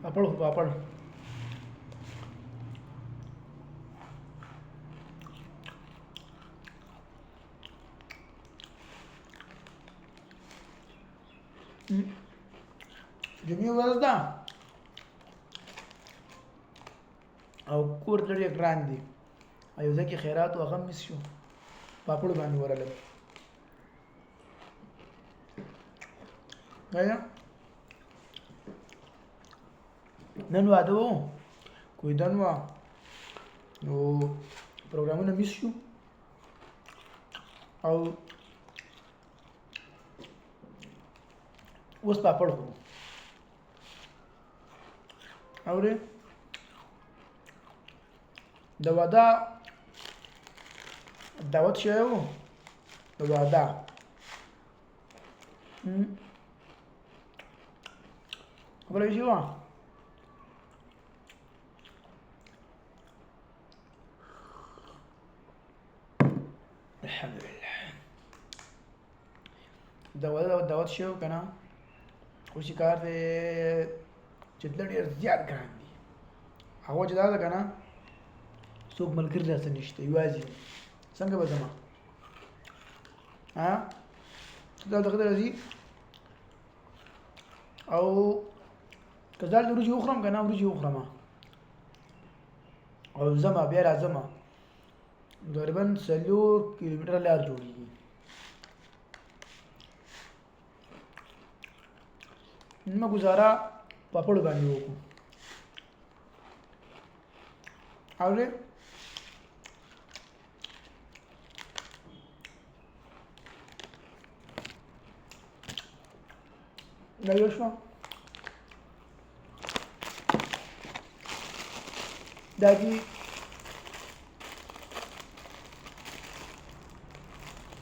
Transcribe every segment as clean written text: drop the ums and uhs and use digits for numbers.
पापड़ खो पापड़ جميع ورځ ده او کور ته ډېر ګران دي او یو ځکه خیرات او غم مس شو پاپړ باندې ورلګ غیا نن واده وو کوی دنوا نو پروګرامونه مس شو او اوس پاپړ خو اورې د واده دعوت شوی وو د واده خبره شوې وه الحمدلله د واده دعوت شوی وو که نه خو چې کار دی چې تله ډېر زیات ګران دي هغه چې دا ده که نه څوک ملګري راسره نشته یوازې څنګه به ځمه دا دغه ته راځي او که زه هلته وریجې وخورم که نه وریجې وخورم او ځمه بیا راځمه تقریبا 4 کیلومتره لار جوړېږي نیمه ګزاره پاپړو باندې وکړو اورې دا یو شوه دا دي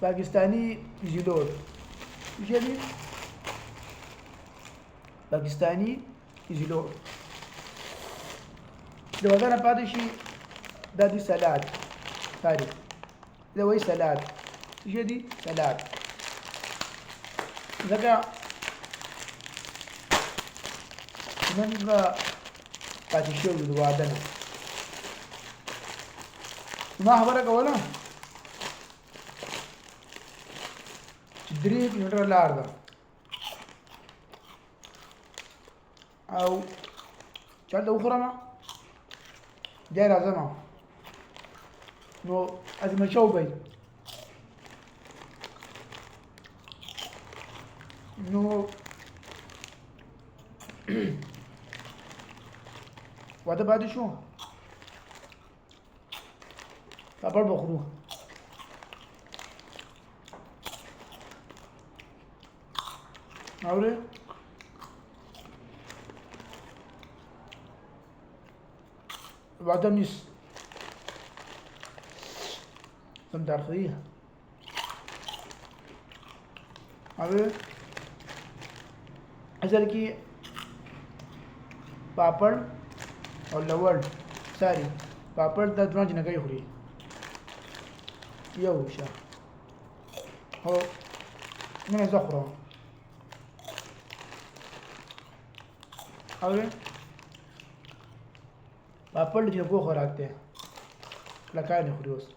پاکستانی زیلور څه دي پاکستانی زیلور د واده نه پاتې شي دا دي سلاد تاریخ دا وایي سلاد څه دي سلاد ځکه نن به پاتې شوي د واده نه ما خبره کوله چې 3 کیلومتره لار ده او چې هلته وخورم بیا راځم نو اجمل شوی نو واده پاتې شو پاپړ به خورو اورې واده نیس سم ترخی اورې اصل کې पापड़ और लवण सारी पापड़ द द्रोंज न गई हुई ये होशा हो मैंने ज़खरा और पापड़ जो को खराते हैं लगा नहीं खुरोस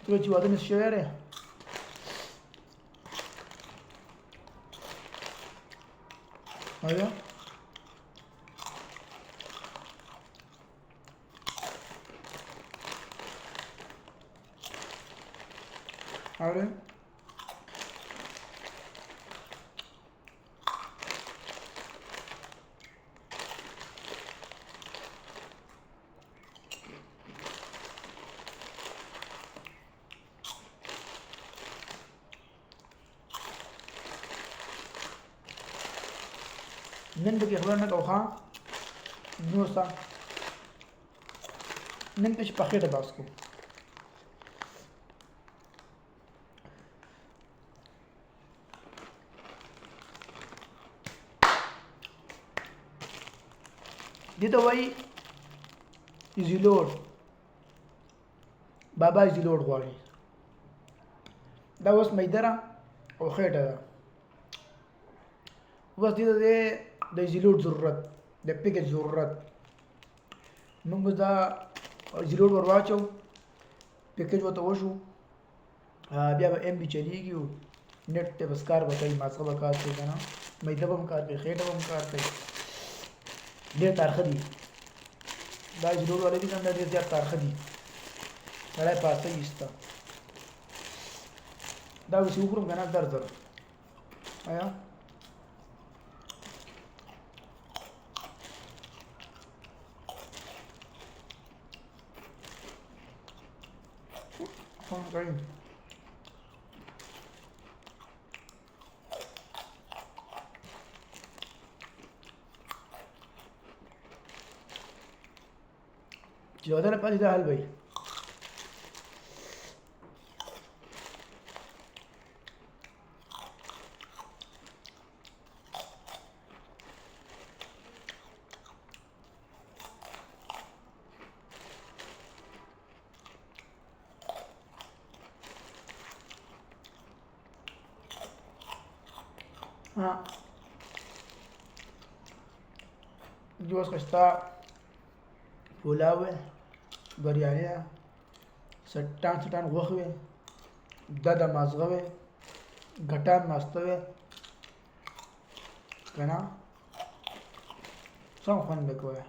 तो ये चुवाते में शेयर है Ayo. Abre. نن به خبر نه کوخه نور څه نن په پخېټه باس کو دې ته وایي ایزیلوډ بابا ایزیلوډ غواړي دا اوس میده ده او خېټه ده بس دې ته د زیلوډ ضرورت د پیکج ضرورت موږ دا زیلوډ ور واچو پیکج ورته وشو بیا به ام بي چلیږي او نت ته بس کار به کوي ماسکه به کار کوي که نه میده به هم کار کوي خېټه به هم کار کوي ډېر تارخه دي دا زیلوډ والا دي که نه ډېر زیات تارخه دي سړی پاسته ایسته دا اوس وخورم که نه درد آیا خوند کوي چې واده نه پاتې دا حل به وي جوز خسته پلاو وی بریاني ده سټان غوښه وی د مازغه وی ګټان ناسته وی که نه څنګه خوند به کوی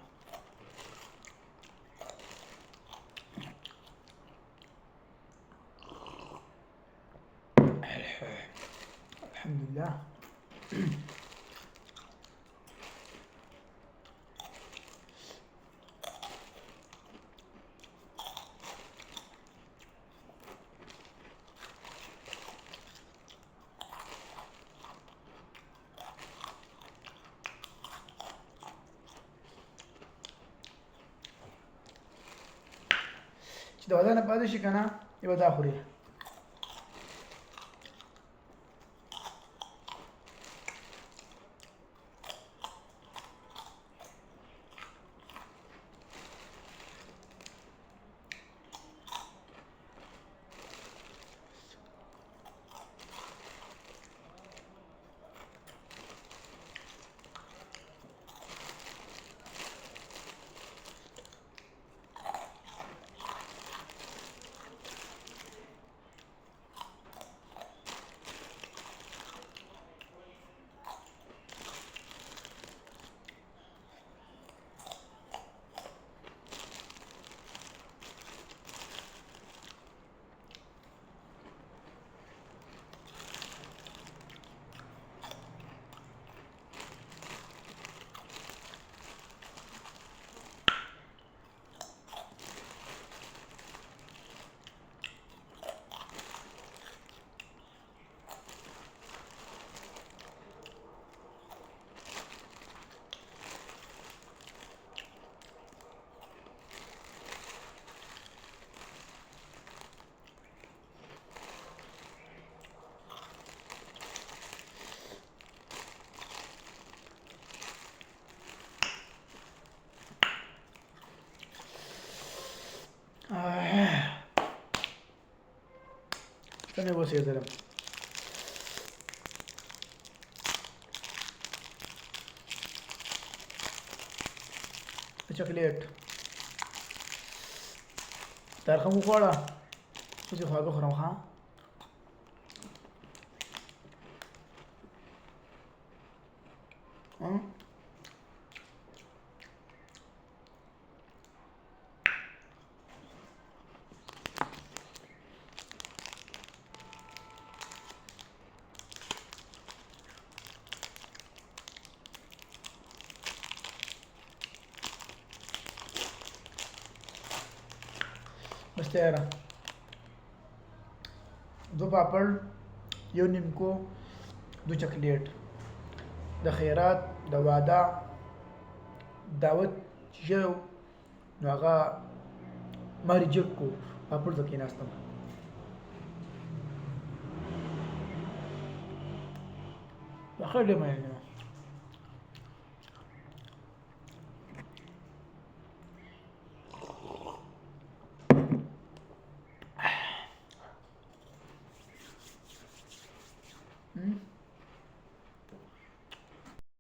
الحمدلله چې د واده نه پاتې شي که نه یو دا خوري څنګه وسېدلم چاکلیټ ترخه مو خوړه خو چې خواږه خورم ښه बस तैयार है 2 पापड़ یو نیمکو 2 چاکلیټ د خیرات د واده دعوت چې نو هغه ما ریجکټ کو پاپړ ته کېناستم ښه ډېر مننه Hmm?